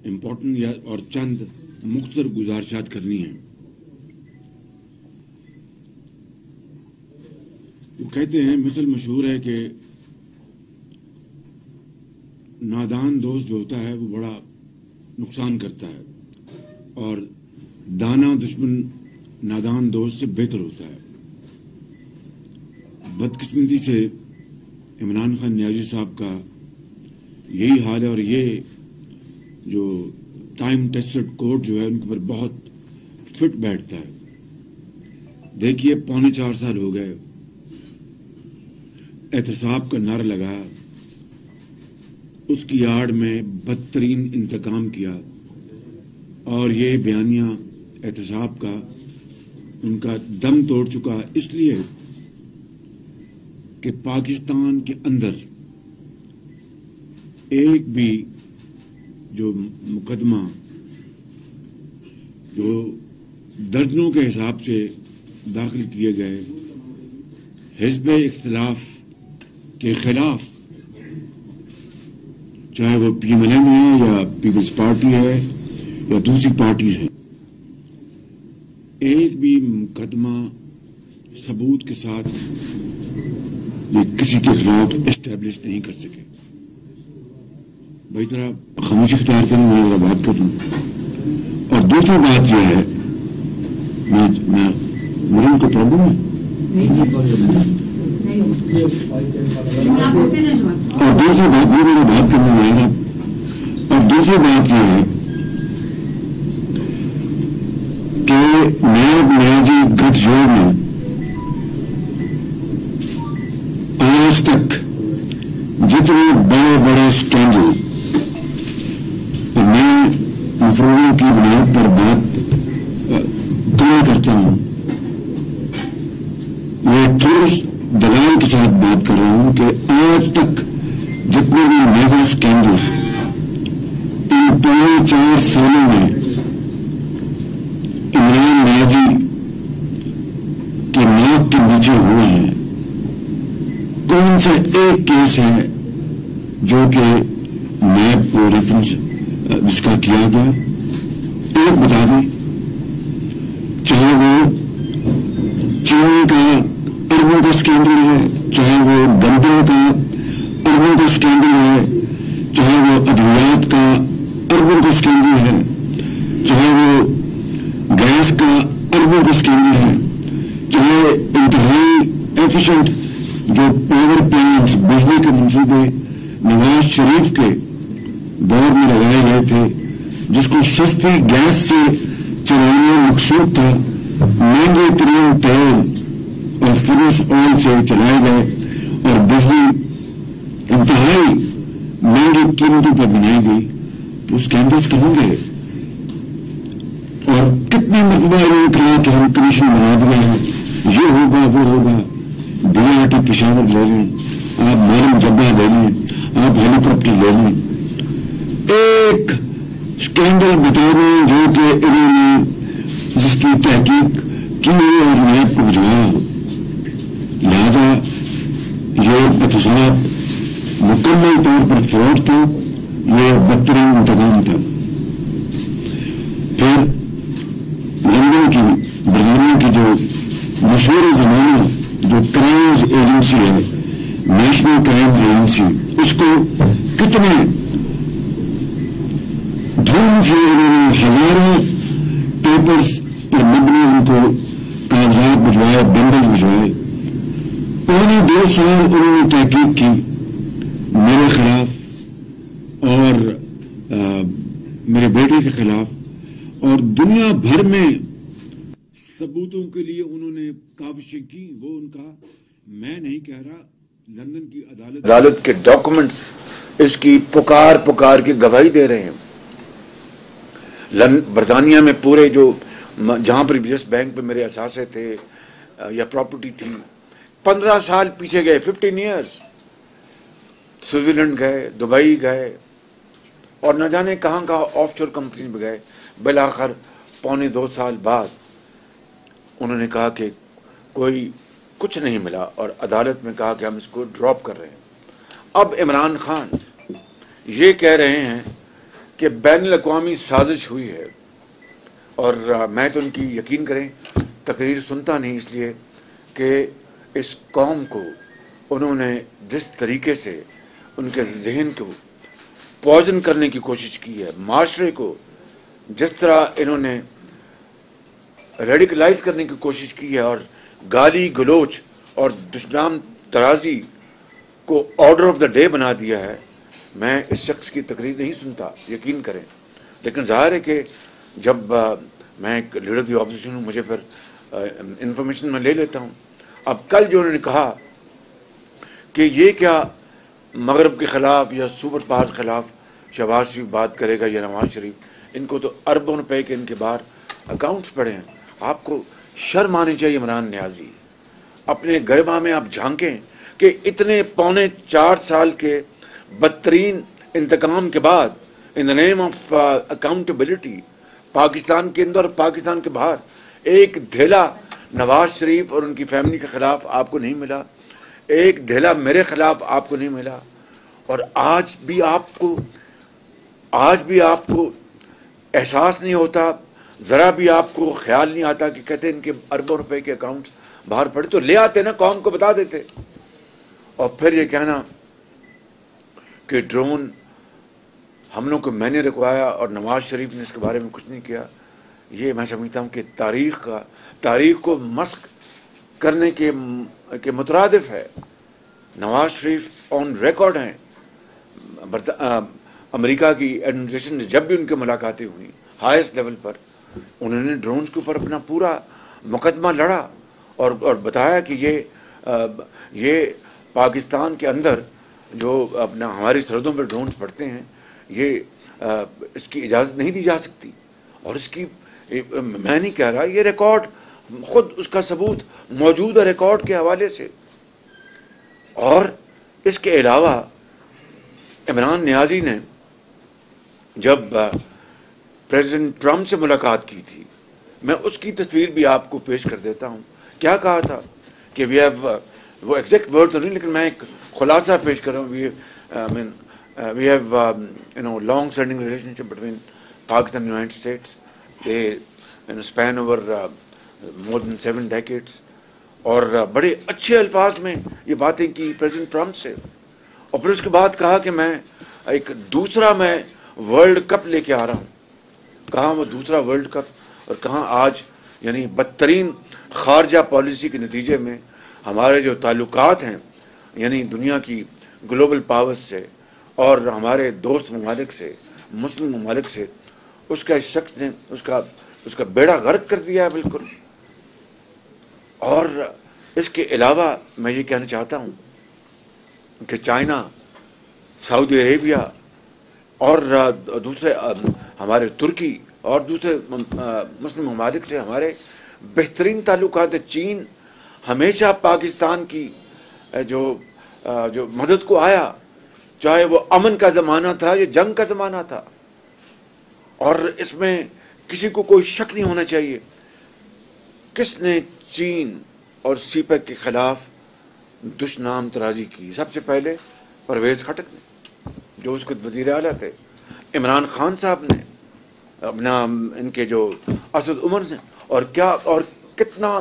Important یا اور چند مختصر گزارشات کرنی ہیں. وہ کہتے ہیں، مثل مشہور ہے کہ نادان دوست جو ہوتا ہے وہ بڑا نقصان کرتا ہے اور دانا دشمن نادان دوست سے بہتر ہوتا ہے. بدقسمتی سے عمران خان نیازی صاحب کا یہی حال ہے اور یہ جو ٹائم ٹیسٹڈ کوٹ جو ہے ان کے اوپر بہت فٹ بیٹھتا ہے. دیکھیے 4.25 سال ہو گئے احتساب کا نعرہ لگایا، اس کی آڑ میں بدترین انتقام کیا اور یہ بیانیہ احتساب کا ان کا دم توڑ چکا، اس لیے کہ پاکستان کے اندر ایک بھی جو مقدمہ جو درجنوں کے حساب سے داخل کیے گئے حزب اختلاف کے خلاف، چاہے وہ پی ایم ایل این ہے یا پیپلز پارٹی ہے یا دوسری پارٹیز ہیں، ایک بھی مقدمہ ثبوت کے ساتھ یہ کسی کے خلاف اسٹیبلش نہیں کر سکے. بھائی ذرا خاموشی اختیار کریں، میں ذرا بات کر دوں. اور دوسری بات یہ ہے، مریم کو پرابلم ہے اور دوسری بات میں ذرا بات کرنے جائے گا. اور دوسری بات یہ ہے کہ نیب نیازی گٹھ جوڑ میں آج تک جتنے بڑے بڑے اسکینڈل، اور میں مفروضوں کی بنیاد پر بات کرتا ہوں، یہ ٹھوس دلائل کے ساتھ بات کر رہا ہوں کہ آج تک جتنے بھی میگا اسکینڈلز ان 4 سالوں میں عمران نیازی کے ناک کے نیچے ہوئے ہیں، کون سا ایک کیس ہے جو کہ نیب کو ریفرنس جس کا کیا گیا؟ ایک بتا دیں، چاہے وہ چینی کا اربوں کا اسکینڈل ہے، چاہے وہ گندم کا اربوں کا اسکینڈل ہے، چاہے وہ ادویات کا اربوں کا اسکینڈل ہے، چاہے وہ گیس کا اربوں کا اسکینڈل ہے، چاہے انتہائی ایفیشنٹ جو پاور پلانٹس بجلی کے منصوبے نواز شریف کے دور میں لگائے گئے تھے، جس کو سستی گیس سے چلانا مقصود تھا، مہنگے ترین تیل اور فروس آئل سے چلائے گئے اور بجلی انتہائی مہنگی قیمتوں پر بنائی گئی، تو اس کینڈلز کہاں گئے؟ اور کتنی مرتبہ انہوں نے کہا کہ ہم کمیشن بنا دیا ہے، یہ ہوگا وہ ہوگا. ڈی آر ٹی پشاور لے لیں، آپ مارم جبہ لے لیں، آپ ہیلی کاپٹر لے لیں، ایک اسکینڈل بتا دیں جو کہ انہوں نے جس کی تحقیق کی اور نیب کو بھجوایا. لہذا یہ احتساب مکمل طور پر فراڈ تھا، یہ بدترین انتقام تھا. پھر لندن کی برطانیہ کی جو مشہور زمانہ جو کرائمز ایجنسی ہے، نیشنل کرائمز ایجنسی، اس کو کتنے دھوم سے انہوں نے ہزاروں پیپرز پر مبنی ان کو کاغذات بھجوائے، بنڈل بھجوائے. 2.25 سال انہوں نے تحقیق کی میرے خلاف اور میرے بیٹے کے خلاف، اور دنیا بھر میں ثبوتوں کے لیے انہوں نے کاوشیں کی. وہ ان کا، میں نہیں کہہ رہا، لندن کی عدالت کے ڈاکومنٹس اس کی پکار کے گواہی دے رہے ہیں. برطانیہ میں پورے جو جہاں پر جس بینک پہ میرے اثاثے تھے یا پراپرٹی تھی، 15 سال پیچھے گئے، 15 ایئرس. سوئٹزرلینڈ گئے، دبئی گئے اور نہ جانے کہاں آف شور کمپنی میں گئے. بالآخر 2.25 سال بعد انہوں نے کہا کہ کوئی کچھ نہیں ملا اور عدالت میں کہا کہ ہم اس کو ڈراپ کر رہے ہیں. اب عمران خان یہ کہہ رہے ہیں کہ بین الاقوامی سازش ہوئی ہے، اور میں تو ان کی یقین کریں تقریر سنتا نہیں، اس لیے کہ اس قوم کو انہوں نے جس طریقے سے ان کے ذہن کو پوائزن کرنے کی کوشش کی ہے، معاشرے کو جس طرح انہوں نے ریڈیکلائز کرنے کی کوشش کی ہے اور گالی گلوچ اور دشنام ترازی کو آرڈر آف دا ڈے بنا دیا ہے، میں اس شخص کی تقریر نہیں سنتا، یقین کریں. لیکن ظاہر ہے کہ جب میں ایک لیڈر دی اپوزیشن ہوں، مجھے پھر انفارمیشن میں لے لیتا ہوں. اب کل جو انہوں نے کہا کہ یہ کیا مغرب کے خلاف یا سپر پاور کے خلاف شہباز شریف بات کرے گا یا نواز شریف، ان کو تو اربوں روپے کے ان کے باہر اکاؤنٹس پڑے ہیں. آپ کو شرم آنی چاہیے عمران نیازی، اپنے گربا میں آپ جھانکیں کہ اتنے پونے 4 سال کے بدترین انتقام کے بعد ان دا نیم آف اکاؤنٹیبلٹی پاکستان کے اندر اور پاکستان کے باہر ایک دھیلا نواز شریف اور ان کی فیملی کے خلاف آپ کو نہیں ملا، ایک دھیلا میرے خلاف آپ کو نہیں ملا. اور آج بھی آپ کو احساس نہیں ہوتا، ذرا بھی آپ کو خیال نہیں آتا کہ کہتے ہیں ان کے اربوں روپے کے اکاؤنٹس باہر پڑے تو لے آتے نا، قوم کو بتا دیتے. اور پھر یہ کہنا کہ ڈرون حملوں کو میں نے رکوایا اور نواز شریف نے اس کے بارے میں کچھ نہیں کیا، یہ میں سمجھتا ہوں کہ تاریخ کو مسخ کرنے کے مترادف ہے. نواز شریف آن ریکارڈ ہیں. امریکہ کی ایڈمنسٹریشن نے جب بھی ان کی ملاقاتیں ہوئی ہائیسٹ لیول پر، انہوں نے ڈرونز کے اوپر اپنا پورا مقدمہ لڑا اور بتایا کہ یہ پاکستان کے اندر جو اپنا ہماری سرحدوں پر ڈرونز پڑتے ہیں، یہ اس کی اجازت نہیں دی جا سکتی. اور اس کی میں نہیں کہہ رہا، یہ ریکارڈ خود اس کا ثبوت موجود ہے ریکارڈ کے حوالے سے. اور اس کے علاوہ عمران نیازی نے جب پریزیڈنٹ ٹرمپ سے ملاقات کی تھی، میں اس کی تصویر بھی آپ کو پیش کر دیتا ہوں. کیا کہا تھا کہ وہ ایگزیکٹ ورڈ تو نہیں، لیکن میں ایک خلاصہ پیش کر رہا ہوں. we have long standing relationship between Pakistan and the United States. They span over more than 7 decades. اور بڑے اچھے الفاظ میں یہ باتیں کی پریزیڈنٹ ٹرمپ سے. اور پھر اس کے بعد کہا کہ میں ایک دوسرا ورلڈ کپ لے کے آ رہا ہوں. کہاں وہ دوسرا ورلڈ کپ، اور کہاں آج یعنی بدترین خارجہ پالیسی کے نتیجے میں ہمارے جو تعلقات ہیں یعنی دنیا کی گلوبل پاورز سے اور ہمارے دوست ممالک سے، مسلم ممالک سے، اس کا اس شخص نے اس کا بیڑا غرق کر دیا ہے بالکل. اور اس کے علاوہ میں یہ کہنا چاہتا ہوں کہ چائنا، سعودی عربیہ اور دوسرے ہمارے ترکی اور دوسرے مسلم ممالک سے ہمارے بہترین تعلقات. چین ہمیشہ پاکستان کی جو مدد کو آیا، چاہے وہ امن کا زمانہ تھا یا جنگ کا زمانہ تھا. اور اس میں کسی کو کوئی شک نہیں ہونا چاہیے کس نے چین اور سی پیک کے خلاف دشنام ترازی کی. سب سے پہلے پرویز خٹک نے جو اس کے وزیر اعلیٰ تھے، عمران خان صاحب نے، اپنا ان کے جو اسد عمر نے، اور کتنا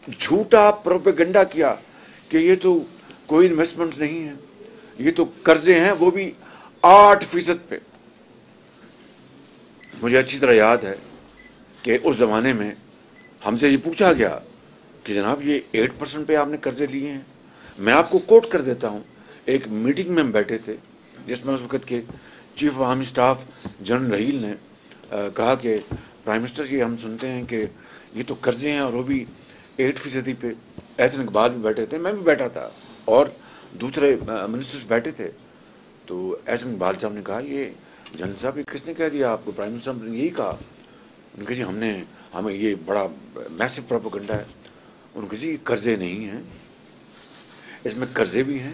جھوٹا پروپیگنڈا کیا کہ یہ تو کوئی انویسٹمنٹ نہیں ہے، یہ تو قرضے ہیں، وہ بھی 8% پہ. مجھے اچھی طرح یاد ہے کہ اس زمانے میں ہم سے یہ پوچھا گیا کہ جناب یہ 8% پہ آپ نے قرضے لیے ہیں. میں آپ کو کوٹ کر دیتا ہوں، ایک میٹنگ میں ہم بیٹھے تھے جس میں اس وقت کے chief of army staff general Raheel نے کہا کہ پرائم منسٹر یہ ہم سنتے ہیں کہ یہ تو قرضے ہیں اور وہ بھی 8% پہ. احسن اقبال بھی بیٹھے تھے، میں بھی بیٹھا تھا اور دوسرے منسٹرز بیٹھے تھے. تو احسن اقبال صاحب نے کہا یہ جنرل صاحب یہ کس نے کہہ دیا آپ کو؟ پرائم منسٹر نے یہی کہا. ان کہ جی ہمیں یہ بڑا میسو پروپیگنڈا ہے. ان کہ جی یہ قرضے نہیں ہیں، اس میں قرضے بھی ہیں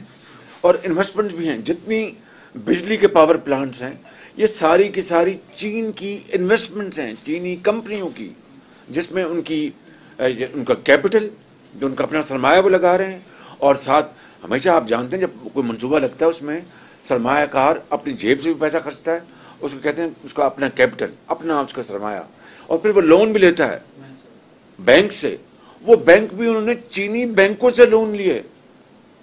اور انویسٹمنٹ بھی ہیں. جتنی بجلی کے پاور پلانٹس ہیں یہ ساری کی ساری چین کی انویسٹمنٹس ہیں، چینی کمپنیوں کی، جس میں ان کا کیپٹل جو ان کا اپنا سرمایہ وہ لگا رہے ہیں. اور ساتھ ہمیشہ آپ جانتے ہیں جب کوئی منصوبہ لگتا ہے اس میں سرمایہ کار اپنی جیب سے بھی پیسہ خرچتا ہے उसको कहते हैं उसका अपना कैपिटल, अपना उसका सरमाया, और फिर वो लोन भी लेता है बैंक से। वो बैंक भी उन्होंने चीनी बैंकों से लोन लिए।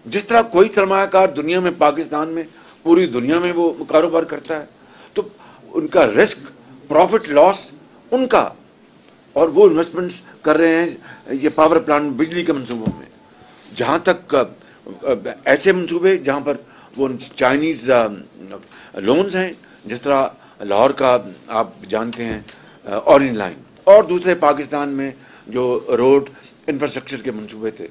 जिस तरह कोई सरमायाकार दुनिया में, पाकिस्तान में, पूरी दुनिया में वो कारोबार करता है, तो उनका रिस्क, प्रॉफिट लॉस उनका, और वो इन्वेस्टमेंट कर रहे हैं ये पावर प्लांट, बिजली के मंसूबों में। जहां तक ऐसे मंसूबे जहां पर वो चाइनीज लोन्स हैं, जिस तरह लाहौर का आप जानते हैं ऑरेंज लाइन, और दूसरे पाकिस्तान में जो रोड इंफ्रास्ट्रक्चर के मंसूबे थे,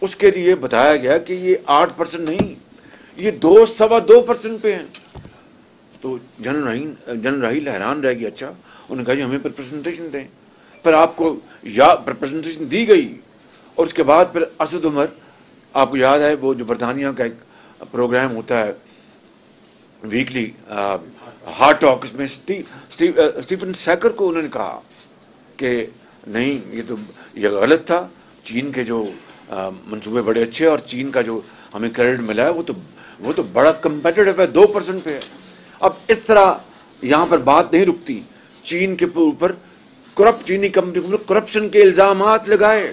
उसके लिए बताया गया कि ये 8% नहीं, ये 2-2.25% पे हैं। तो जनरल राहील हैरान रह गया। अच्छा, उन्होंने कहा जी हमें प्रेजेंटेशन दें। फिर आपको प्रेजेंटेशन दी गई, और उसके बाद फिर असद उमर, आपको याद है वो जो बरतानिया का एक प्रोग्राम होता है वीकली, हार्ट टॉक, इसमें स्टीफन सैकर को उन्होंने कहा कि नहीं, ये गलत था, चीन के जो मंसूबे बड़े अच्छे, और चीन का जो हमें क्रेडिट मिला है वो तो बड़ा कंपेटिटिव है, 2% पे है। अब इस तरह यहां पर बात नहीं रुकती। चीन के ऊपर चीनी कंपनी के ऊपर करप्शन के इल्जामात लगाए,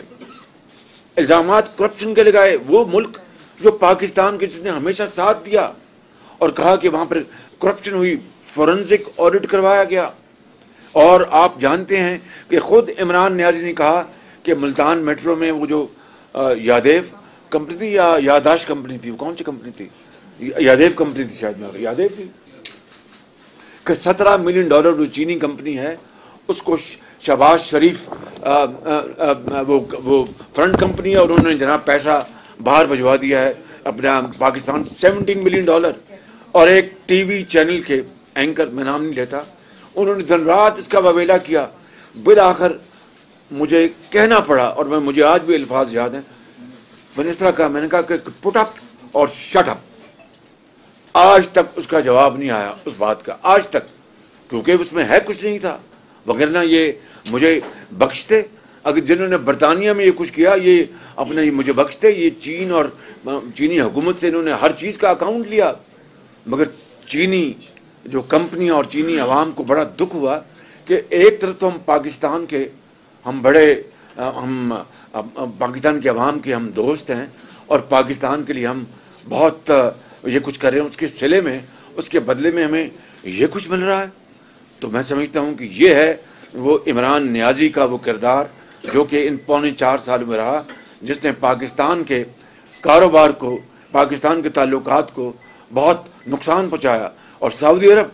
करप्शन के लगाए। वो मुल्क जो पाकिस्तान के, जिसने हमेशा साथ दिया और कहा कि वहां पर करप्शन हुई, फोरेंसिक ऑडिट करवाया गया। और आप जानते हैं कि खुद इमरान नियाजी ने कहा कि मुल्तान मेट्रो में वो जो यादेव कंपनी थी या यादाश्त कंपनी थी, वो कौन सी कंपनी थी, यादेव कंपनी थी शायद, यादेव थी, कि $17 मिलियन जो चीनी कंपनी है उसको शहबाज शरीफ वो फ्रंट कंपनी है, और उन्होंने जनाब पैसा बाहर भिजवा दिया है अपना पाकिस्तान, $17 मिलियन। और एक टीवी चैनल के एंकर, मैं नाम नहीं लेता, उन्होंने दिन रात इसका ववेला किया। बिल आखिर मुझे कहना पड़ा, और मुझे आज भी अल्फाज याद हैं, मैंने इस तरह कहा, मैंने कहा कि पुट अप और शट अप। आज तक उसका जवाब नहीं आया उस बात का, आज तक, क्योंकि उसमें है कुछ नहीं था। वगैरह ये मुझे बख्शते, अगर जिन्होंने बरतानिया में ये कुछ किया, ये अपने ये मुझे बख्शते। ये चीन और चीनी हुकूमत से इन्होंने हर चीज का अकाउंट लिया, मगर चीनी जो कंपनी और चीनी अवाम को बड़ा दुख हुआ कि एक तरफ तो हम पाकिस्तान के, हम पाकिस्तान के अवाम के हम दोस्त हैं, और पाकिस्तान के लिए हम बहुत ये कुछ कर रहे हैं, उसके सिले में, उसके बदले में हमें ये कुछ मिल रहा है। तो मैं समझता हूं कि ये है वो इमरान नियाजी का वो किरदार जो कि इन 4.25 साल में रहा, जिसने पाकिस्तान के कारोबार को, पाकिस्तान के ताल्लुकात को बहुत नुकसान पहुंचाया। और सऊदी अरब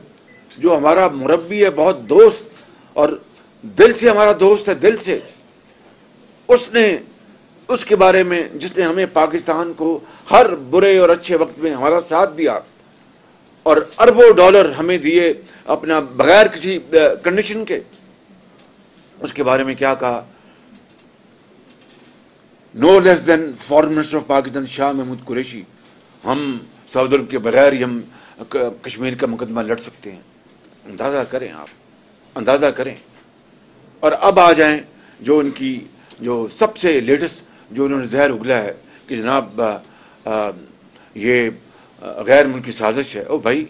जो हमारा मुरब्बी है, बहुत दोस्त, और दिल से हमारा दोस्त है, दिल से, उसने उसके बारे में, जिसने हमें पाकिस्तान को हर बुरे और अच्छे वक्त में हमारा साथ दिया और अरबों डॉलर हमें दिए अपना बगैर किसी कंडीशन के, उसके बारे में क्या कहा? No less than foreign minister of Pakistan Shah Mahmood Qureshi, हम सऊदी अरब के बगैर ही हम कश्मीर का मुकदमा लड़ सकते हैं। अंदाजा करें, आप अंदाजा करें। और अब आ जाएं जो इनकी जो सबसे लेटेस्ट जो उन्होंने जहर उगला है कि जनाब ये गैर मुल्की साजिश है। ओ भाई,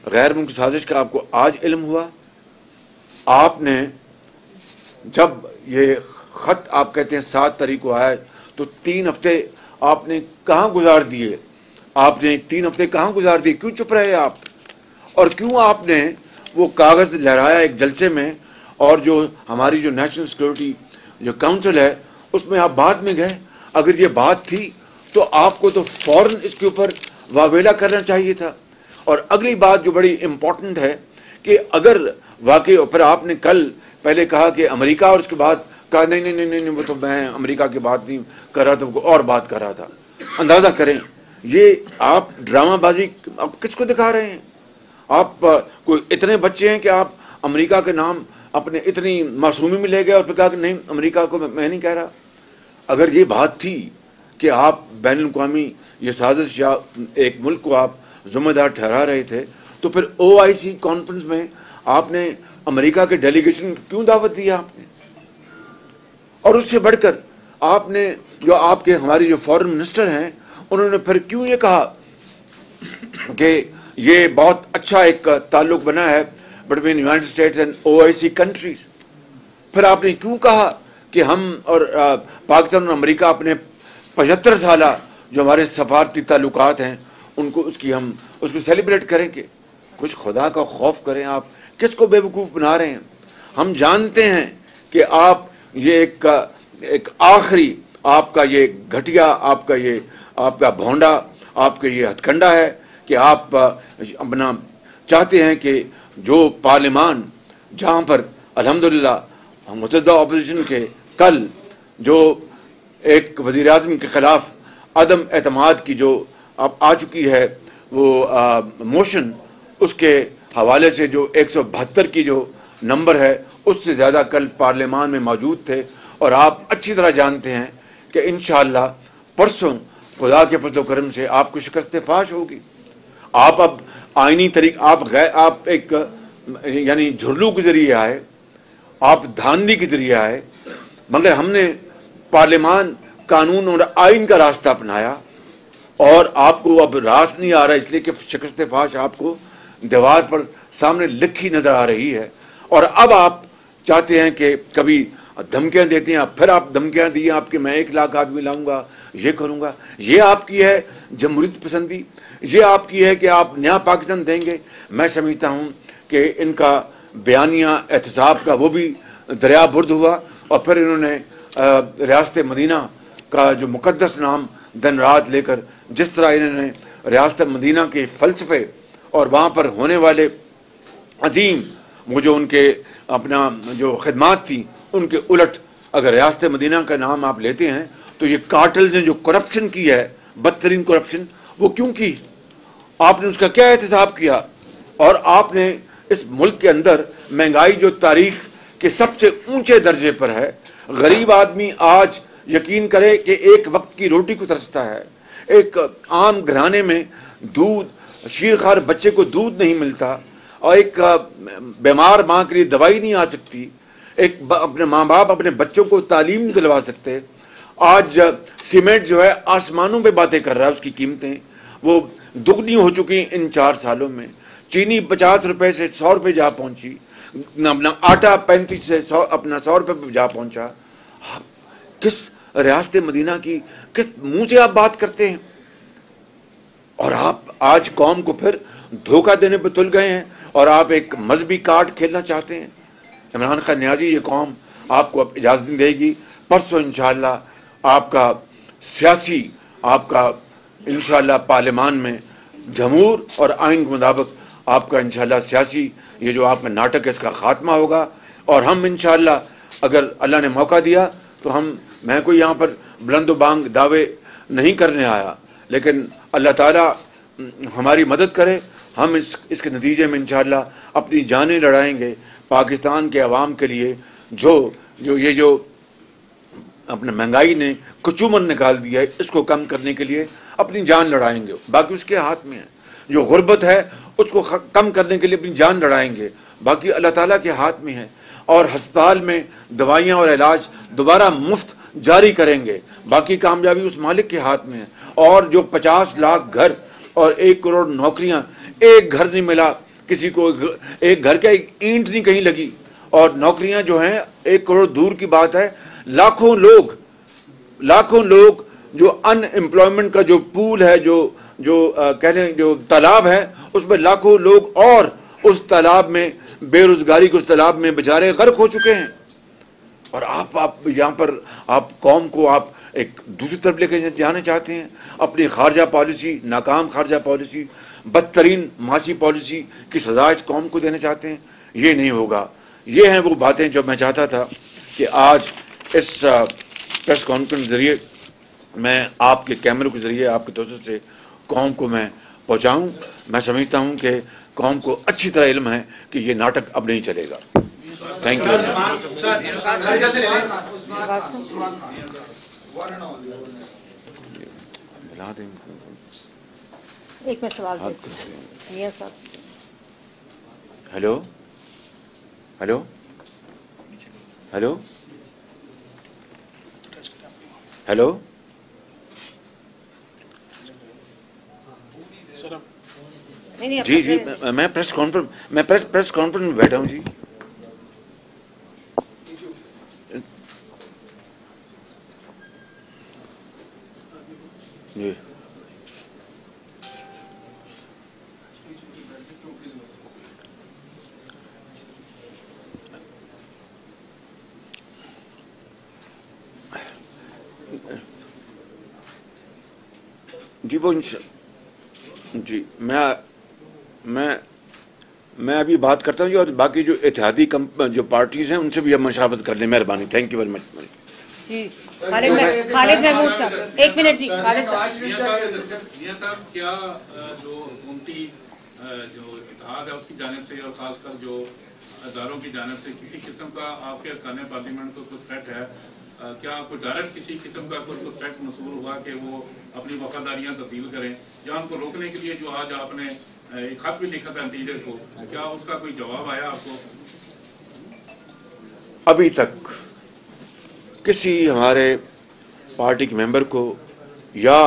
गैर मुल्की साजिश का आपको आज इल्म हुआ? आपने जब ये खत आप कहते हैं 7 तारीख को आया, तो 3 हफ्ते आपने कहां गुजार दिए? आपने 3 हफ्ते कहां गुजार दिए? क्यों चुप रहे आप? और क्यों आपने वो कागज लहराया एक जलसे में, और जो हमारी जो नेशनल सिक्योरिटी जो काउंसिल है उसमें आप बाद में गए? अगर ये बात थी तो आपको तो फौरन इसके ऊपर वावेला करना चाहिए था। और अगली बात जो बड़ी इंपॉर्टेंट है कि अगर वाकई, फिर आपने कल पहले कहा कि अमेरिका, और उसके बाद कहा नहीं नहीं नहीं नहीं, वो तो मैं अमेरिका की बात नहीं कर रहा था, वो और बात कर रहा था। अंदाजा करें, ये आप ड्रामाबाजी आप किसको दिखा रहे हैं? आप कोई इतने बच्चे हैं कि आप अमेरिका के नाम अपने इतनी मासूमी में ले गए और फिर कहा कि नहीं, अमेरिका को मैं नहीं कह रहा। अगर ये बात थी कि आप बैनुल अक़वामी ये साजिश या एक मुल्क को आप जिम्मेदार ठहरा रहे थे, तो फिर OIC कॉन्फ्रेंस में आपने अमेरिका के डेलीगेशन क्यों दावत दी आपने? और उससे बढ़कर आपने जो आपके हमारी जो फॉरेन मिनिस्टर हैं, उन्होंने फिर क्यों ये कहा कि یہ بہت اچھا ایک تعلق بنا ہے between United States and OIC countries. پھر آپ نے کیوں کہا کہ ہم اور پاکستان اور امریکہ اپنے 75 سالہ جو ہمارے سفارتی تعلقات ہیں ان کو اس کو سیلیبریٹ کریں گے؟ کچھ خدا کا خوف کریں. آپ کس کو بے وقوف بنا رہے ہیں؟ ہم جانتے ہیں کہ آپ یہ ایک آخری آپ کا یہ گھٹیا آپ کا بھونڈا آپ کا یہ ہتھ کنڈا ہے کہ آپ اپنا چاہتے ہیں کہ جو پارلیمان جہاں پر الحمدللہ متحدہ اپوزیشن کے کل جو ایک وزیر اعظم کے خلاف عدم اعتماد کی جو اب آ چکی ہے وہ موشن، اس کے حوالے سے جو 172 کی جو نمبر ہے اس سے زیادہ کل پارلیمان میں موجود تھے. اور آپ اچھی طرح جانتے ہیں کہ انشاءاللہ پرسوں خدا کے فضل و کرم سے آپ کو شکست فاش ہوگی. آپ اب آئینی آپ ایک یعنی جھرلو کے ذریعے آئے، آپ دھاندلی کے ذریعے آئے، مگر ہم نے پارلیمان، قانون اور آئین کا راستہ اپنایا اور آپ کو اب راس نہیں آ رہا اس لیے کہ شکست فاش آپ کو دیوار پر سامنے لکھی نظر آ رہی ہے. اور اب آپ چاہتے ہیں کہ کبھی دھمکیاں دیتے ہیں، پھر آپ دھمکیاں دی آپ کہ میں 1 لاکھ آدمی لاؤں گا، یہ کروں گا. یہ آپ کی ہے جمہوریت پسندی؟ یہ آپ کی ہے کہ آپ نیا پاکستان دیں گے؟ میں سمجھتا ہوں کہ ان کا بیانیہ احتساب کا وہ بھی دریا برد ہوا، اور پھر انہوں نے ریاست مدینہ کا جو مقدس نام دن رات لے کر جس طرح انہوں نے ریاست مدینہ کے فلسفے اور وہاں پر ہونے والے عظیم وہ جو ان کے اپنا جو خدمات تھی ان کے الٹ اگر ریاست مدینہ کا نام آپ لیتے ہیں تو یہ کارٹلز نے جو کرپشن کی ہے، بدترین کرپشن، وہ کیوں کی؟ آپ نے اس کا کیا احتساب کیا؟ اور آپ نے اس ملک کے اندر مہنگائی جو تاریخ کے سب سے اونچے درجے پر ہے، غریب آدمی آج یقین کرے کہ ایک وقت کی روٹی کو ترستا ہے. ایک عام گھرانے میں شیرخوار بچے کو دودھ نہیں ملتا، اور ایک بیمار ماں کے لیے دوائی نہیں آ سکتی، اپنے ماں باپ اپنے بچوں کو تعلیم نہیں دلوا سکتے. آج سیمنٹ جو ہے آسمانوں پہ باتیں کر رہا ہے، اس کی قیمتیں وہ دگنی ہو چکی ہیں ان 4 سالوں میں. چینی 50 روپے سے 100 روپے جا پہنچی، اپنا آٹا 35 سے 100 روپے پہ جا پہنچا. کس ریاست مدینہ کی کس منہ سے آپ بات کرتے ہیں؟ اور آپ آج قوم کو پھر دھوکہ دینے پہ تل گئے ہیں اور آپ ایک مذہبی کارڈ کھیلنا چاہتے ہیں. عمران خان نیازی، یہ قوم آپ کو اب اجازت نہیں دے گی. پرسوں انشاءاللہ آپ کا سیاسی انشاءاللہ پارلیمان میں جمہور اور آئین کے مطابق آپ کا انشاءاللہ سیاسی یہ جو آپ کا ناٹک ہے اس کا خاتمہ ہوگا. اور ہم انشاءاللہ اگر اللہ نے موقع دیا تو میں کوئی یہاں پر بلند و بانگ دعوے نہیں کرنے آیا، لیکن اللہ تعالیٰ ہماری مدد کرے. ہم اس کے نتیجے میں انشاءاللہ اپنی جانیں لڑائیں گے پاکستان کے عوام کے لیے. جو اپنے مہنگائی نے کچومن نکال دیا ہے اس کو کم کرنے کے لیے اپنی جان لڑائیں گے. باقی اس کے ہاتھ میں ہے. جو غربت ہے اس کو کم کرنے کے لیے اپنی جان لڑائیں گے، باقی اللہ تعالیٰ کے ہاتھ میں ہے. اور ہسپتال میں دوائیاں اور علاج دوبارہ مفت جاری کریں گے، باقی کامیابی اس مالک کے ہاتھ میں ہے. اور جو 50 لاکھ گھر اور 1 کروڑ نوکریاں، ایک گھر نہیں ملا کسی کو، ایک گھر کا ایک اینٹ نہیں کہیں لگی، اور نوکریاں جو ہیں 1 کروڑ دور کی بات ہے. لاکھوں لوگ جو ان امپلائمنٹ کا جو پول ہے، جو تالاب ہے، اس میں لاکھوں لوگ اور اس تالاب میں بے روزگاری کے اس تالاب میں بیچارے غرق ہو چکے ہیں. اور آپ یہاں پر آپ قوم کو آپ ایک دوسری طرف لے کے جانا چاہتے ہیں. اپنی خارجہ پالیسی، ناکام خارجہ پالیسی، بدترین معاشی پالیسی کی سزا اس قوم کو دینا چاہتے ہیں. یہ نہیں ہوگا. یہ ہیں وہ باتیں جو میں چاہتا تھا کہ آج اس پریس کانفرنس کے ذریعے میں آپ کے کیمروں کے ذریعے آپ کے توسط سے قوم کو میں پہنچاؤں. میں سمجھتا ہوں کہ قوم کو اچھی طرح علم ہے کہ یہ ناٹک اب نہیں چلے گا. Thank you. ایک میں سوال میاں صاحب. Hello hello hello hello. नहीं, जी जी, मैं प्रेस कॉन्फ्रेंस में बैठा हूं जी। जी जी वो जी मैं अभी बात करता हूँ जी, और बाकी जो इत्तेहादी जो पार्टीज हैं उनसे भी हम मशावरत कर लें, मेहरबानी। थैंक यू वेरी मच जी। खालिद महमूद साहब, 1 मिनट जी। खालिद साहब, क्या जो हुकूमती जो इत्तेहाद है उसकी जानिब से और खासकर जो अदारों की जानिब से किसी किस्म का आपके अरकान पार्लियामेंट को कुछ थ्रेट है? क्या कोई डायरेक्ट किसी किस्म का कोई थ्रेट मसूल हुआ कि वो अपनी वफादारियां तब्दील करें, या उनको रोकने के लिए जो आज आपने एक खत भी लिखा था लीडर को, क्या उसका कोई जवाब आया आपको? अभी तक किसी हमारे पार्टी के मेंबर को या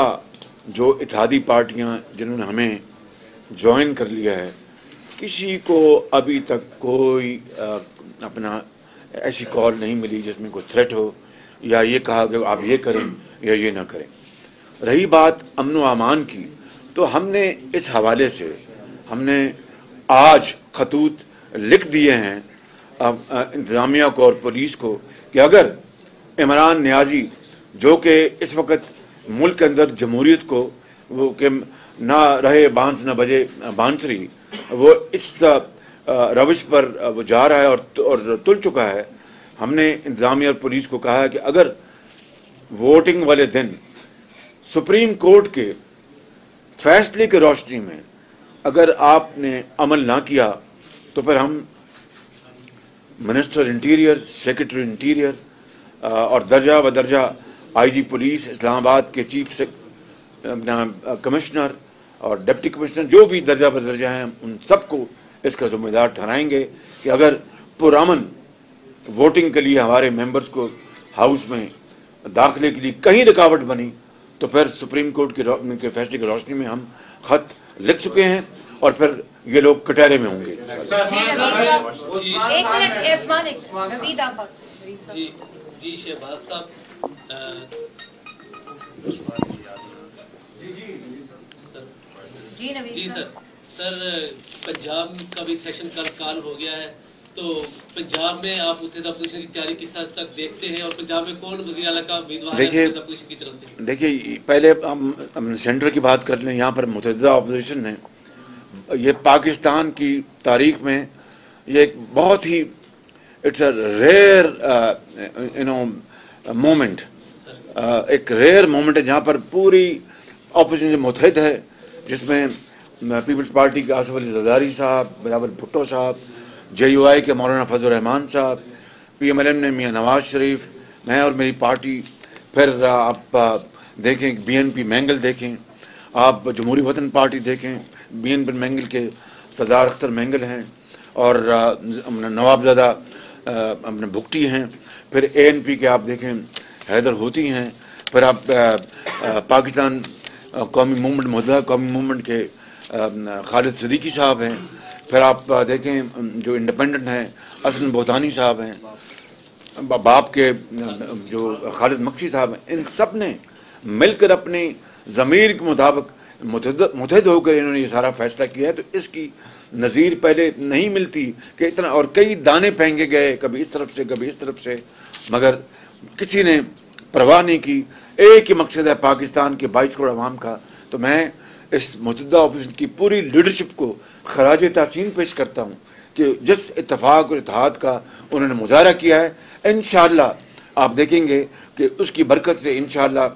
जो इत्तेहादी पार्टियां जिन्होंने हमें ज्वाइन कर लिया है, किसी को अभी तक कोई अपना ऐसी कॉल नहीं मिली जिसमें कोई थ्रेट हो या ये कहा कि आप ये करें या ये ना करें। रही बात अमन व अमान की, तो हमने इस हवाले से हमने आज खतूत लिख दिए हैं इंतजामिया को और पुलिस को कि अगर इमरान नियाजी जो कि इस वक्त मुल्क के अंदर जमहूरियत को वो कि ना रहे बांस न बजे बांसुरी, वो इस रविश पर वो जा रहा है और तुल चुका है। हमने इंतजामिया और पुलिस को कहा है कि अगर वोटिंग वाले दिन सुप्रीम कोर्ट के फैसले की रोशनी में अगर आपने अमल ना किया तो फिर हम मिनिस्टर इंटीरियर, सेक्रेटरी इंटीरियर और दर्जा ब दर्जा आईजी पुलिस, इस्लामाबाद के चीफ कमिश्नर और डिप्टी कमिश्नर जो भी दर्जा ब दर्जा हैं, उन सबको इसका जिम्मेदार ठहराएंगे कि अगर पुरअमन वोटिंग के लिए हमारे मेंबर्स को हाउस में दाखिले के लिए कहीं रुकावट बनी तो फिर सुप्रीम कोर्ट के फैसले की रोशनी में हम खत लिख चुके हैं और फिर ये लोग कटहरे में होंगे। जी शहबाज साहब, जी सर, पंजाब का भी सेशन कल हो गया है, तो पंजाब में आप मुत्तहिदा अपोजिशन की तैयारी किस हद तक देखते हैं और पंजाब में कौन वज़ीर आला का उम्मीदवार है अपोजिशन की तरफ से? देखिए, पहले हम सेंटर की बात कर लें। यहाँ पर मुत्तहिदा अपोजिशन है, ये पाकिस्तान की तारीख में ये एक बहुत ही इट्स अ रेयर मोमेंट, एक रेयर मोमेंट है जहाँ पर पूरी अपोजिशन मुत्तहिद है, जिसमें पीपल्स पार्टी के आसिफ अली जरदारी साहब, बिलावल भुट्टो साहब, JUI के मौलाना फजल रहमान साहब, PMLN ने मियां नवाज शरीफ, मैं और मेरी पार्टी, फिर आप देखें BNP मैंगल देखें, आप जमहूरी वतन पार्टी देखें, BNP मैंगल के सरदार अख्तर मैंगल हैं और नवाबजादा अपने भुगटी हैं, फिर ANP के आप देखें हैदर होती हैं, फिर आप पाकिस्तान कौमी मूवमेंट मुत्तहिदा कौमी मूवमेंट के खालिद सिद्दीकी साहब हैं, फिर आप देखें जो इंडिपेंडेंट हैं असलन बोतानी साहब हैं, बाप के जो खालिद मक्शी साहब हैं। इन सब ने मिलकर अपनी ज़मीर के मुताबिक मुत्तहिद होकर इन्होंने ये सारा फैसला किया है। तो इसकी नज़ीर पहले नहीं मिलती कि इतना, और कई दाने फेंके गए कभी इस तरफ से कभी इस तरफ से, मगर किसी ने परवाह नहीं की। एक ही मकसद है पाकिस्तान के 22 करोड़ अवाम का। तो मैं इस मुत्तहिदा अपोजिशन की पूरी लीडरशिप को खराज तहसीन पेश करता हूँ कि जिस इत्तफाक और इत्तेहाद का उन्होंने मुजाहरा किया है, इंशाअल्लाह आप देखेंगे कि उसकी बरकत से इंशाअल्लाह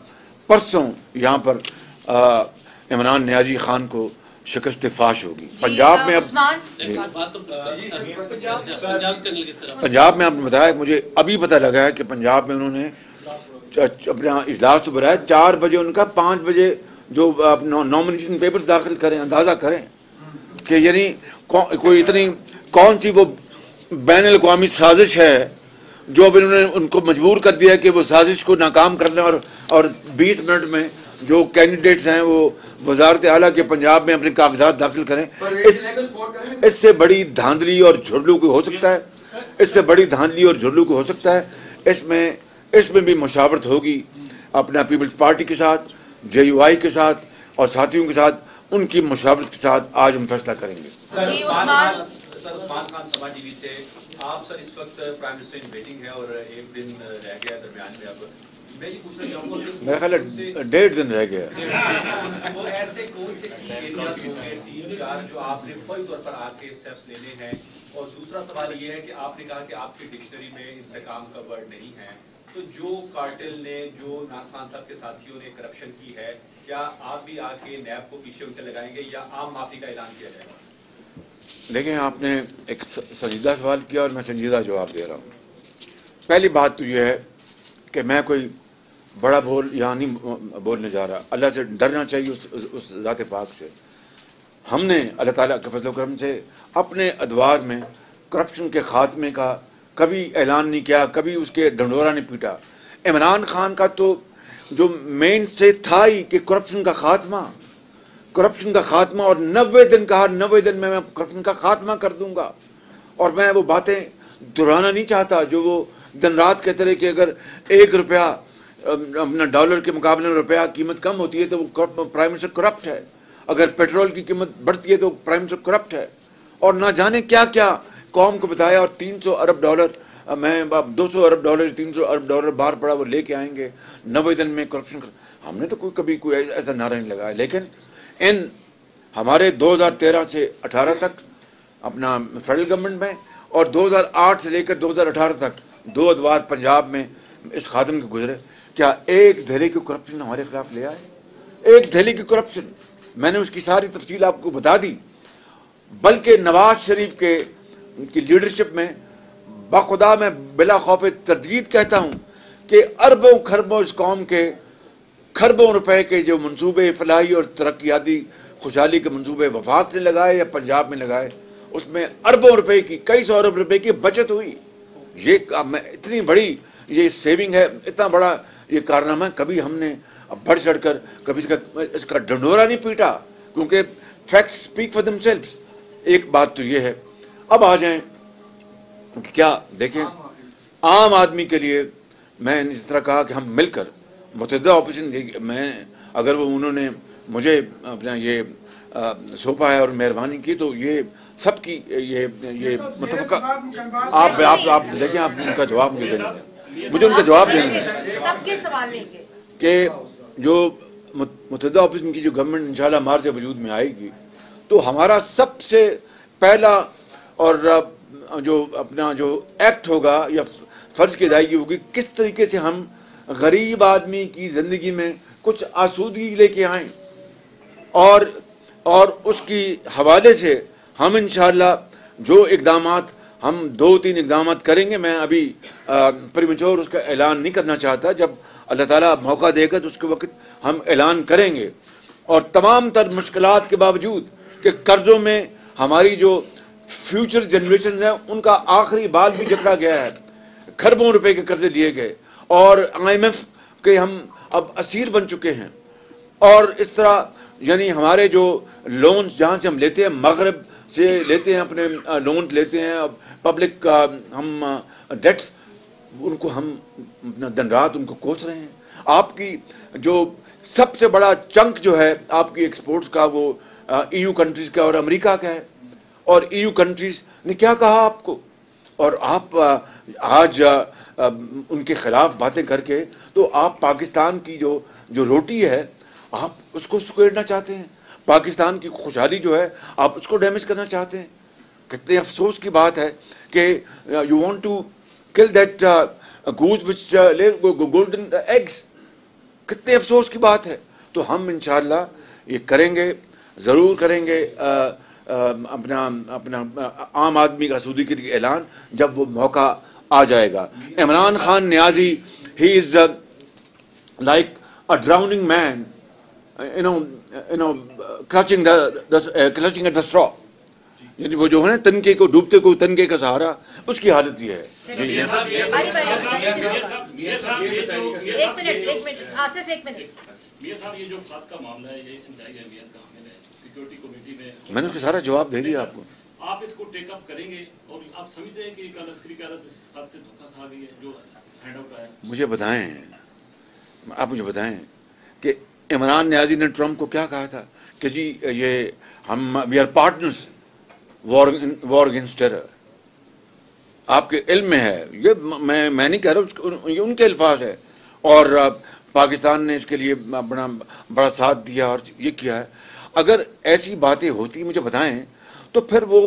परसों यहाँ पर इमरान नियाजी खान को शिकस्त फाश होगी। पंजाब में पंजाब में आपने बताया, मुझे अभी पता लगा है कि पंजाब में उन्होंने अपना इजलास तो बुलाया 4 बजे, उनका 5 बजे जो नॉमिनेशन पेपर्स दाखिल करें। अंदाजा करें कि यानी कोई इतनी कौन सी वो बैन अल-अक़वामी साजिश है जो अब इन्होंने उनको मजबूर कर दिया कि वो साजिश को नाकाम कर लें और 20 मिनट में जो कैंडिडेट्स हैं वो वजारत आला के पंजाब में अपने कागजात दाखिल करें। इससे बड़ी धांधली और झुर्लू को हो सकता है, इससे बड़ी धांधली और झुर्लू को हो सकता है। इसमें भी मुशावरत होगी अपना पीपल्स पार्टी के साथ, JUI के साथ और साथियों के साथ, उनकी मुशावरत के साथ आज हम फैसला करेंगे। सर उस्मान खान सभा टीवी से आप सर इस वक्त प्राइम मिनिस्टर इन वेटिंग है और एक दिन रह गया दरमियान में। अब मैं ये पूछना चाहूंगा मेरा ख्याल है 1.5 दिन रह गया। वो ऐसे कौन से एरियाज हो गए 3-4 जो आपने फौरी तौर पर आके स्टेप्स लेने हैं? और दूसरा सवाल ये है कि आपने कहा कि आपकी डिक्शनरी में इंतकाम का वर्ड नहीं है, तो जो कार्टेल ने, जो इमरान खान साहब के साथियों ने करप्शन की है, क्या आप भी आके नैब को पीछे उनके लगाएंगे या आम माफी का ऐलान किया जाएगा? देखें, आपने एक संजीदा सवाल किया और मैं संजीदा जवाब दे रहा हूं। पहली बात तो यह है कि मैं कोई बड़ा बोल यहाँ नहीं बोलने जा रहा। अल्लाह से डरना चाहिए, उस ज़ात पाक से। हमने अल्लाह ताला के फजल करम से अपने अदवार में करप्शन के खात्मे का कभी ऐलान नहीं किया, कभी उसके ढंढोरा नहीं पीटा। इमरान खान का तो जो मेन से था ही कि करप्शन का खात्मा, और 90 दिन कहा, 90 दिन में मैं करप्शन का खात्मा कर दूंगा। और मैं वो बातें दोहराना नहीं चाहता जो वो दिन रात कहते रहे कि अगर ₹1 अपना डॉलर के मुकाबले में रुपया कीमत कम होती है तो वो प्राइम मिनिस्टर करप्ट है, अगर पेट्रोल की कीमत बढ़ती है तो प्राइम मिनिस्टर करप्ट है, और ना जाने क्या क्या कौम को बताया। और $300 अरब, मैं $200 अरब, $300 अरब बाहर पड़ा वो लेके आएंगे 90 दिन में करप्शन। हमने तो कभी कोई ऐसा नारा नहीं लगाया। लेकिन इन हमारे 2013 से 18 तक अपना फेडरल गवर्नमेंट में, और 2008 से लेकर 2018 तक 2 अदवार पंजाब में इस खादम के गुजरे, क्या एक धेले की करप्शन हमारे खिलाफ ले आए? एक धेले की करप्शन, मैंने उसकी सारी तफसील आपको बता दी। बल्कि नवाज शरीफ की लीडरशिप में बाखुदा मैं बिला खौफ तरदीद कहता हूं कि अरबों खरबों इस कौम के खरबों रुपए के जो मंसूबे फलाही और तरक्याती खुशहाली के मंसूबे वफाक ने लगाए या पंजाब में लगाए, उसमें अरबों रुपए की, कई सौ अरब रुपए की बचत हुई। ये इतनी बड़ी ये सेविंग है, इतना बड़ा ये कारनामा, कभी हमने बढ़ चढ़कर कभी इसका ढंढोरा नहीं पीटा, क्योंकि फैक्ट्स स्पीक फॉर देमसेल्व्स। एक बात तो ये है। अब आ जाएं, क्या देखें, आम आदमी के लिए मैं इस तरह कहा कि हम मिलकर मुतहदा ऑपोजिशन में, अगर वो उन्होंने मुझे अपना ये सौंपा है और मेहरबानी की, तो ये सबकी ये मुतफ़क़ा। आप देखें, आप उनका जवाब मुझे देंगे, मुझे उनका जवाब देंगे सबके सवाल लेंगे कि जो मुतहदा ऑपोजिशन की जो गवर्नमेंट इंशाल्लाह मार्च से वजूद में आएगी, तो हमारा सबसे पहला और जो अपना जो एक्ट होगा या फर्ज की अदायगी होगी, किस तरीके से हम गरीब आदमी की जिंदगी में कुछ आसूदगी लेके आए, और उसकी हवाले से हम इंशाअल्लाह जो इक़दामात, हम 2-3 इक़दामात करेंगे। मैं अभी प्रीमेच्योर उसका ऐलान नहीं करना चाहता, जब अल्लाह ताला मौका देगा तो उसके वक्त हम ऐलान करेंगे। और तमाम तर मुश्किलात के बावजूद कि कर्जों में हमारी जो फ्यूचर जनरेशन है उनका आखिरी बाल भी जकड़ा गया है, खरबों रुपए के कर्जे लिए गए, और IMF के हम अब असीर बन चुके हैं। और इस तरह यानी हमारे जो लोन्स जहां से हम लेते हैं, मगरब से लेते हैं, अपने लोन लेते हैं, पब्लिक हम डेट्स, उनको हम दिन रात उनको कोस रहे हैं। आपकी जो सबसे बड़ा चंक जो है आपकी एक्सपोर्ट्स का, वो EU कंट्रीज का और अमेरिका का है, और EU कंट्रीज ने क्या कहा आपको, और आप आज उनके खिलाफ बातें करके तो आप पाकिस्तान की जो रोटी है आप उसको सुकेड़ना चाहते हैं, पाकिस्तान की खुशहाली जो है आप उसको डैमेज करना चाहते हैं। कितने अफसोस की बात है कि you want to kill that goose which lay golden eggs. कितने अफसोस की बात है। तो हम इंशाअल्लाह ये करेंगे, जरूर करेंगे अपना आम आदमी का आसूदी के लिए ऐलान जब वो मौका आ जाएगा। Imran Khan Niazi, he is like a drowning man, clutching at the straw, यानी वो जो है ना तनके को, डूबते को तनके का सहारा, उसकी हालत ये है। एक मिनट आसिफ, एक मिनट। मियां साहब ये जो खत का मामला है ये इंतहाई अहमियत का हामिल है, सिक्योरिटी कमेटी में मैंने उसका सारा जवाब दे दिया आपको। आप इसको टेकअप करेंगे और आप समझते हैं कि कल लश्करी क़यादत इस खत से धोखा खा गई है जो हैंड आउट आया? मुझे बताएं, आप मुझे बताएं कि इमरान न्याजी ने ट्रम्प को क्या कहा था कि जी ये हम we are partners war against terror. आपके इल्म में है ये, मैं नहीं कह रहा, ये उनके अल्फाज है। और पाकिस्तान ने इसके लिए अपना बड़ा साथ दिया और ये किया है। अगर ऐसी बातें होती मुझे बताएं तो फिर वो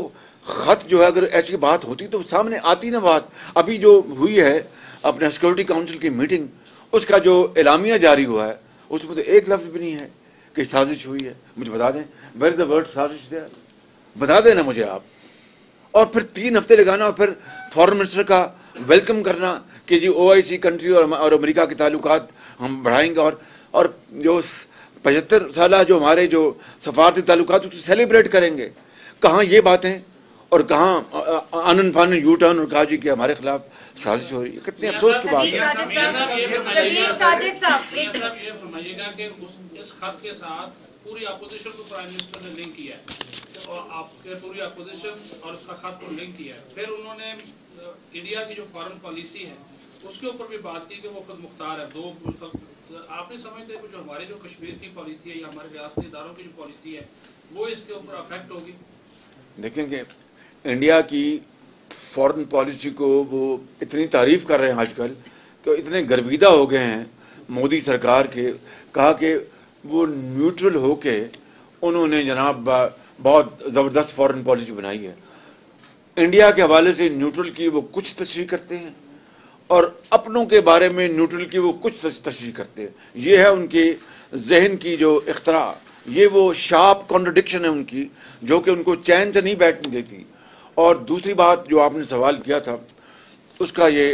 खत जो है, अगर ऐसी बात होती तो सामने आती ना बात। अभी जो हुई है अपने सिक्योरिटी काउंसिल की मीटिंग, उसका जो एलामिया जारी हुआ है उसमें तो एक लफ्ज भी नहीं है कि साजिश हुई है। मुझे बता दें, वेयर इज द वर्ड साजिश देयर, बता देना मुझे आप। और फिर 3 हफ्ते लगाना और फिर फॉरेन मिनिस्टर का वेलकम करना कि जी OIC कंट्री और अमेरिका के ताल्लुकात हम बढ़ाएंगे और जो 75 साल जो हमारे जो सफारती ताल्लुकात उसको सेलिब्रेट करेंगे। कहाँ ये बातें और कहाँ आनंद फानन यू टर्न और कहा जी कि हमारे खिलाफ साजिश हो रही है। कितने अफसोस की बात है। ये फरमाइएगा कि इस खत के साथ पूरी अपोजिशन को प्राइम मिनिस्टर ने लिंक किया है और आपके पूरी अपोजिशन और उसका खत को लिंक किया है। फिर उन्होंने इंडिया की जो फॉरेन पॉलिसी है उसके ऊपर भी बात की कि वो खुद मुख्तार है। आप नहीं समझते कि जो हमारे जो कश्मीर की पॉलिसी है या हमारे रियासती इदारों की जो पॉलिसी है वो इसके ऊपर अफेक्ट होगी? देखेंगे इंडिया की फॉरेन पॉलिसी को वो इतनी तारीफ कर रहे हैं आजकल कि इतने गर्विदा हो गए हैं मोदी सरकार के, कहा कि वो न्यूट्रल होके उन्होंने जनाब बहुत जबरदस्त फॉरेन पॉलिसी बनाई है। इंडिया के हवाले से न्यूट्रल की वो कुछ तशरीह करते हैं और अपनों के बारे में न्यूट्रल की वो कुछ तशरीह करते हैं। ये है उनके जहन की जो इख्तरा, ये वो शार्प कॉन्ट्रडिक्शन है उनकी जो कि उनको चैन से नहीं बैठने देती। और दूसरी बात जो आपने सवाल किया था उसका ये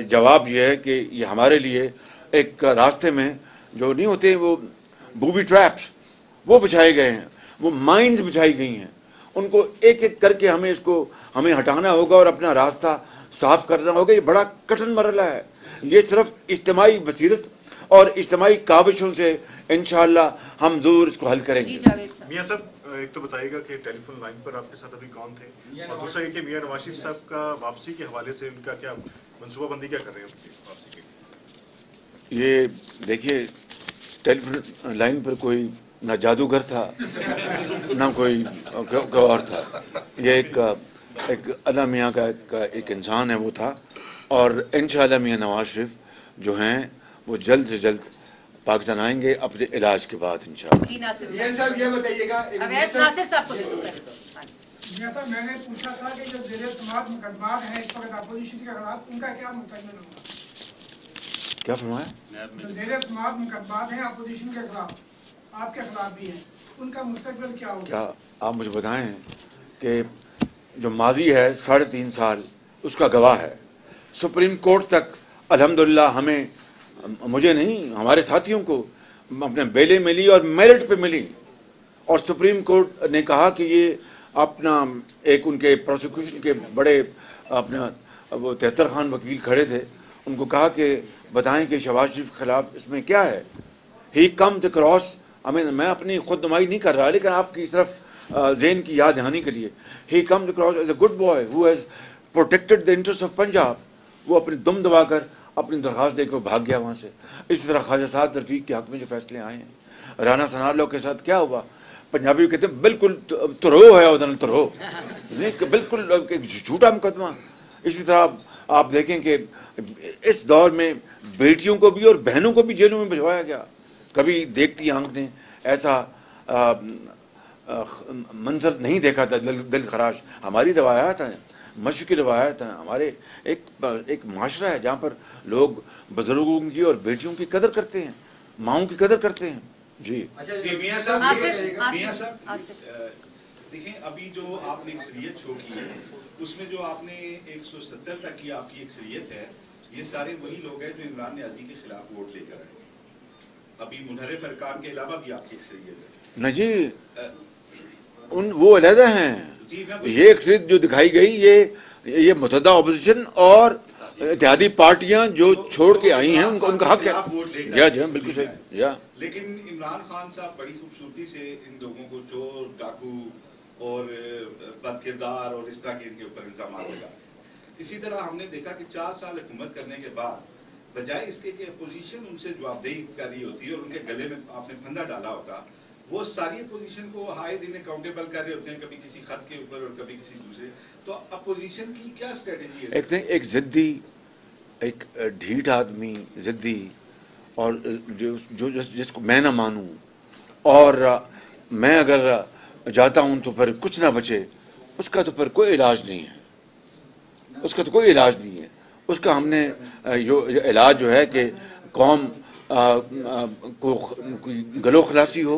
जवाब ये है कि ये हमारे लिए एक रास्ते में जो नहीं होते वो बूबी ट्रैप्स वो बिछाए गए हैं, वो माइंस बिछाई गई हैं, उनको एक एक करके हमें हटाना होगा और अपना रास्ता साफ करना होगा। ये बड़ा कठिन मरला है। ये सिर्फ इज्तिमाई बसीरत और इज्तिमाई काविशों से इंशाअल्लाह हम जरूर इसको हल करेंगे। मियां साहब एक तो बताइएगा कि टेलीफोन लाइन पर आपके साथ अभी कौन थे, और दूसरा ये कि मियां नवाज शरीफ साहब का वापसी के हवाले से उनका क्या मनसूबाबंदी क्या कर रहे हैं उनकी वापसी के? ये देखिए, टेलीफोन लाइन पर कोई ना जादूगर था ना कोई और था। ये एक अल्लाह मियाँ का एक इंसान है वो था। और इंशाअल्लाह मियां नवाज शरीफ जो हैं वो जल्द से जल्द पाकिस्तान आएंगे अपने इलाज के बाद इंशाअल्लाह। साहब ये बताइएगा, मियां साहब मैंने पूछा था कि जो ज़ेरे समाअत मुकदमात हैं इस वक्त अपोजिशन के खिलाफ, उनका क्या मुकदमा होगा? क्या फरमाया? जो ज़ेरे समाअत मुकदमात हैं अपोजिशन के खिलाफ, आपके खिलाफ भी है, उनका मुस्तकबिल क्या होगा? क्या आप मुझे बताएं कि जो माजी है 3.5 साल उसका गवाह है। सुप्रीम कोर्ट तक अल्हम्दुलिल्लाह हमें, मुझे नहीं, हमारे साथियों को अपने बेले मिली और मेरिट पे मिली। और सुप्रीम कोर्ट ने कहा कि ये अपना एक उनके प्रोसिक्यूशन के बड़े अपना वो 73 खान वकील खड़े थे, उनको कहा कि बताएं कि शहबाज शरीफ के खिलाफ इसमें क्या है। ही कम द क्रॉस, मैं अपनी खुद नुमाई नहीं कर रहा लेकिन आपकी सिर्फ ज़हन की याद दहानी के लिए, he come the cross as a good boy who has protected the interest of Punjab. वो अपनी दुम दबाकर अपनी दरखास्त देकर भाग गया वहां से। इसी तरह ख्वाजा साद रफीक के हक में जो फैसले आए हैं, राना सनारलो के साथ क्या हुआ, पंजाबी कहते हैं बिल्कुल तुरो है उधर तुरो, बिल्कुल झूठा मुकदमा। इसी तरह आप देखें कि इस दौर में बेटियों को भी और बहनों को भी जेलों में भिजवाया गया। कभी देखती आंख ने ऐसा मंजर नहीं देखा था, दिल खराश। हमारी रवायात हैं, मशरक़ी रवायात हैं, हमारे एक माशरा है जहाँ पर लोग बुजुर्गों की और बेटियों की कदर करते हैं, माओं की कदर करते हैं। जी मियां साहब देखें, अभी जो आपने अक्सरियत शो की है उसमें जो आपने 170 तक की आपकी अक्सरियत है, ये सारे वही लोग हैं जो इमरान न्याजी के खिलाफ वोट लेकर आए। अभी मुनहरिफ अरकान के अलावा भी आपकी अक्सरियत है न जी, वो अलहदा हैं। ये अक्सरियत जो दिखाई गई ये मुतहदा अपोजिशन और इत्तेहादी पार्टियां जो छोड़ के आई हैं उनका हक है। या जी बिल्कुल सही। या लेकिन इमरान खान साहब बड़ी खूबसूरती से इन लोगों को चोर, डाकू और बदकिरदार और इस तरह के इनके ऊपर इल्जाम लगा। इसी तरह हमने देखा कि 4 साल हुकूमत करने के बाद बजाय इसके कि अपोजिशन उनसे जवाबदेही कर रही होती है और उनके गले में आपने फंदा डाला होता, वो सारी अपोजिशन को हाय दिन अकाउंटेबल कर रहे होते हैं, कभी किसी खत के ऊपर और कभी किसी दूसरे। तो अपोजिशन की क्या स्ट्रेटेजी है? एक जिद्दी, एक ढीठ आदमी, जिद्दी और जिसको मैं ना मानूं और मैं अगर जाता हूं तो फिर कुछ ना बचे, उसका तो फिर कोई इलाज नहीं है। उसका तो कोई इलाज नहीं है। उसका हमने जो इलाज जो है कि कौम को गलो खलासी हो,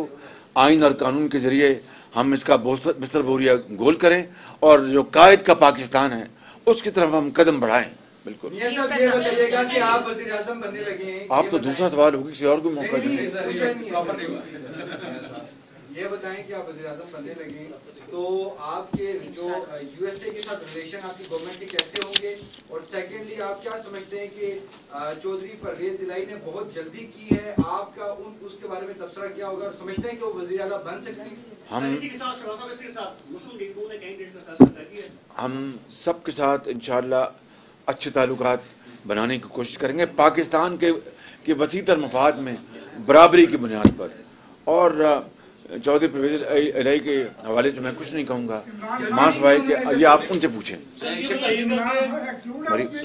आइन और कानून के जरिए हम इसका बिस्तर बोरिया गोल करें और जो कायद का पाकिस्तान है उसकी तरफ हम कदम बढ़ाएं। बिल्कुल। ये बताइएगा कि आप वज़ीर आज़म बनने लगे हैं। आप तो दूसरा सवाल होगी, किसी और को मौका दें। ये बताएं कि आप वज़ीर आज़म बनने लगे तो आपके जो यूएसए के साथ रिलेशन आपकी गवर्नमेंट के कैसे होंगे, और सेकेंडली आप क्या समझते हैं कि चौधरी परवेज इलाही ने बहुत जल्दी की है, आपका उसके बारे में तबसरा क्या होगा, और समझते हैं कि वो वज़ीर आला बन सकती है? हम सबके साथ इंशाअल्लाह अच्छे ताल्लुकात बनाने की कोशिश करेंगे, पाकिस्तान के वसीतर मफाद में बराबरी की बुनियाद पर। और चौधरी परवेज इलाही के हवाले से मैं कुछ नहीं कहूंगा, मास भाई के ये आप उनसे पूछें।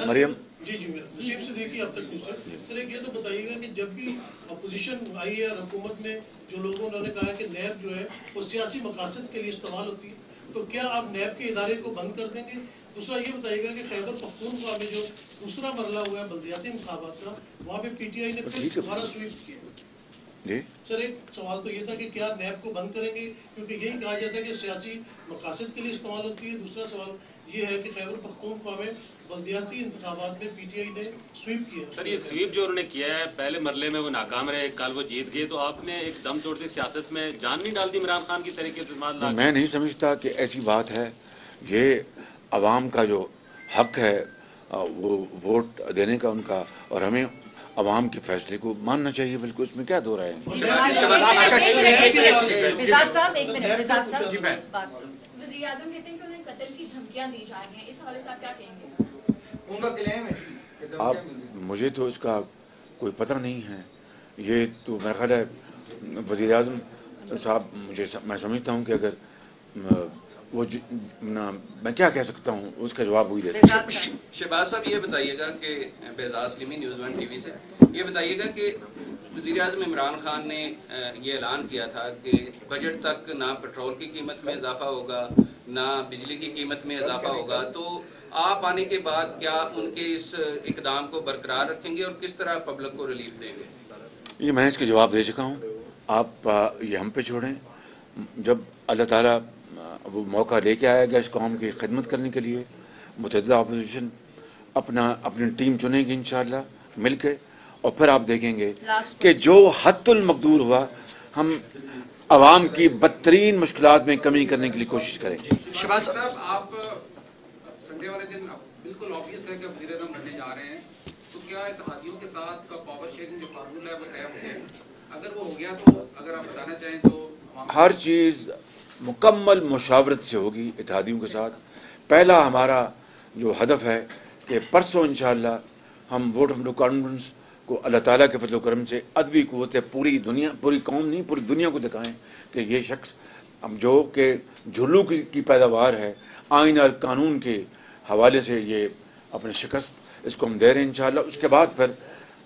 मरियम जी नसीब से देखिए अब तक सर, एक ये तो बताइएगा कि जब भी अपोजिशन आई है हुकूमत में, जो लोगों उन्होंने कहा कि नैब जो है वो सियासी मकासद के लिए इस्तेमाल होती है, तो क्या आप नैब के इदारे को बंद कर देंगे? दूसरा ये बताइएगा कि खैबर पख्तूनख्वा में जो दूसरा मरला हुआ है बल्दियाती इंतखाबात का, वहाँ पे पीटीआई ने कुछ दोबारा स्वीप किया जी। सर, एक सवाल तो ये था कि क्या नैब को बंद करेंगे, क्योंकि यही कहा जाता है कि सियासी मकासद के लिए इस्तेमाल होती है। दूसरा सवाल ये है कि खैबर पख्तूनख्वा में बल्दियाती इंतखाबात में पीटीआई ने स्वीप किया। सर, ये स्वीप जो उन्होंने किया है, पहले मरले में वो नाकाम रहे, कल वो जीत गए, तो आपने एक दम तोड़ती सियासत में जान नहीं डाल दी इमरान खान की तरीके से? मैं नहीं समझता कि ऐसी बात है। ये अवाम का जो हक है वो वोट देने का उनका, और हमें अवाम के फैसले को मानना चाहिए। बिल्कुल, इसमें क्या दो रहे हैं। वज़ीर आज़म कहते हैं कि उन्हें कत्ल की धमकियां दी जा रही हैं, इस हवाले से आप क्या कहेंगे? उनका क्लेम है। आप मुझे तो इसका कोई पता नहीं है। ये तो मेरा ख्याल है वज़ीर आज़म साहब, मैं समझता हूँ कि अगर वो मैं क्या कह सकता हूँ, उसका जवाब वही दे सकता हूँ। शहबाज साहब, ये बताइएगा कि बेजाज लिमी न्यूज़ 1 टीवी से ये बताइएगा कि वज़ीर आज़म इमरान खान ने ये ऐलान किया था कि बजट तक ना पेट्रोल की कीमत में इजाफा होगा, ना बिजली की कीमत में इजाफा होगा, तो आप आने के बाद क्या उनके इस इकदाम को बरकरार रखेंगे और किस तरह पब्लिक को रिलीफ देंगे? ये मैं इसके जवाब दे चुका हूँ, आप ये हम पे छोड़ें। जब अल्लाह ताला वो मौका लेके आएगा इस कौम की खिदमत करने के लिए, मुतअद्दिदा अपोजिशन अपनी टीम चुनेगी इंशाअल्लाह मिलके, और फिर आप देखेंगे कि जो हद्दुल मकदूर हुआ हम अवाम की बदतरीन मुश्किलात में कमी करने के लिए कोशिश करेंगे। शहबाज साहब, आप संडे वाले दिन बिल्कुल ऑब्वियस है कि वज़ीर आज़म बनने जा रहे हैं, तो क्या इत्तेहादियों के साथ का पावर शेयरिंग जो फार्मूला है वो तय हो गया? अगर वो हो गया तो अगर आप बताना चाहें तो। हर चीज मुकम्मल मुशावरत से होगी इत्तेहादियों के साथ। पहला हमारा जो हदफ है कि परसों इंशाअल्लाह हम वोट ऑफ नो कॉन्फिडेंस को अल्लाह ताला के फजल करम से अदबी कुव्वत पूरी दुनिया, पूरी कौम नहीं पूरी दुनिया को दिखाएं कि ये शख्स हम जो कि झुल्लू की पैदावार है, आइन और कानून के हवाले से ये अपने शिकस्त इसको हम दे रहे हैं इंशाअल्लाह। उसके बाद फिर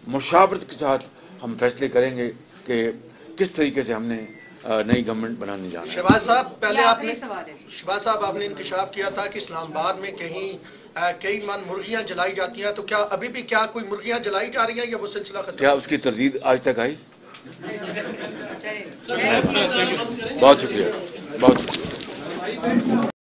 मुशावरत के साथ हम फैसले करेंगे कि किस तरीके से हमने नई गवर्नमेंट बनाने जाना है। शहबाज साहब, आपने इंकशाफ किया था कि इस्लामाबाद में कहीं कई मन मुर्गियां जलाई जाती हैं, तो क्या अभी भी क्या कोई मुर्गियां जलाई जा रही हैं या वो सिलसिला खत्म? क्या उसकी तरदीद आज तक आई? बहुत शुक्रिया, बहुत शुक्रिया।